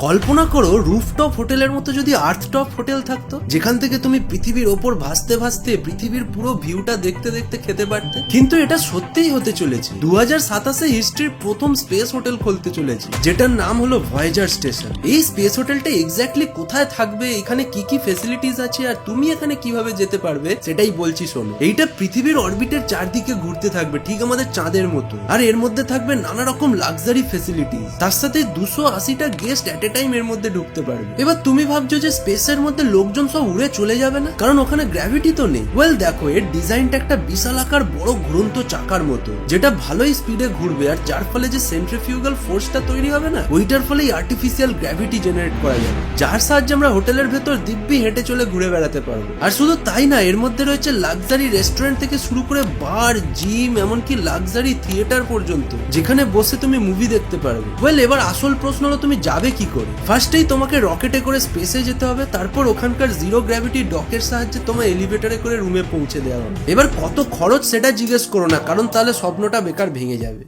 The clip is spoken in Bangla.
কল্পনা করো রুফটপ হোটেলের মতো যদি আর্থটপ হোটেল থাকতো, যেখান থেকে তুমি পৃথিবীর ওপর ভাসতে ভাসতে পৃথিবীর পুরো ভিউটা দেখতে দেখতে খেতে পারতে। কিন্তু এটা সত্যিই হতে চলেছে। 2027-এ হিস্ট্রির প্রথম স্পেস হোটেল খুলতে চলেছে, যেটার নাম হলো ভয়েজার স্টেশন। এই স্পেস হোটেলটা এক্স্যাক্টলি কোথায় থাকবে, এখানে কি কি ফেসিলিটিস আছে, আর তুমি এখানে কিভাবে যেতে পারবে, সেটাই বলছি শোনো। এইটা পৃথিবীর অরবিটের চারদিকে ঘুরতে থাকবে, ঠিক আমাদের চাঁদের মতো। আর এর মধ্যে থাকবে নানা রকম লাক্সারি ফেসিলিটিস, তার সাথে 280টা গেস্ট এট এ টাইম এর মধ্যে ঢুকতে পারবে। এবার তুমি ভাবছো যে স্পেসের মধ্যে লোকজন সব উড়ে চলে যাবে না, কারণ ওখানে গ্র্যাভিটি তো নেই। ওয়েল দেখো, এর ডিজাইনটা একটা বিশাল আকার বড় ঘুরন্ত চাকার মতো, যেটা ভালোই স্পিডে ঘুরবে, আর যার ফলে যে সেন্ট্রিফিউগাল ফোর্সটা তৈরি হবে না, ওইটার ফলেই আর্টিফিশিয়াল গ্র্যাভিটি জেনারেট করা যাবে, যার সাহায্যে আমরা হোটেলের ভেতর দিব্যি হেঁটে চলে ঘুরে বেড়াতে পারবো। আর শুধু তাই না, এর মধ্যে রয়েছে লাক্সারি রেস্টুরেন্ট থেকে শুরু করে বার, জিম, এমনকি লাক্সারি থিয়েটার পর্যন্ত, যেখানে বসে তুমি মুভি দেখতে পারবে। ওয়েল এবার আসল প্রশ্ন হলো, তুমি যাবে কি করে? ফার্স্টেই তোমাকে রকেটে করে স্পেসে যেতে হবে, তারপর ওখানকার জিরো গ্র্যাভিটি ডকের সাহায্যে তোমার এলিভেটরে করে রুমে পৌঁছে দেওয়া হবে। এবার কত খরচ সেটা জিজ্ঞেস করো না, কারণ তাহলে স্বপ্নটা বেকার ভেঙে যাবে।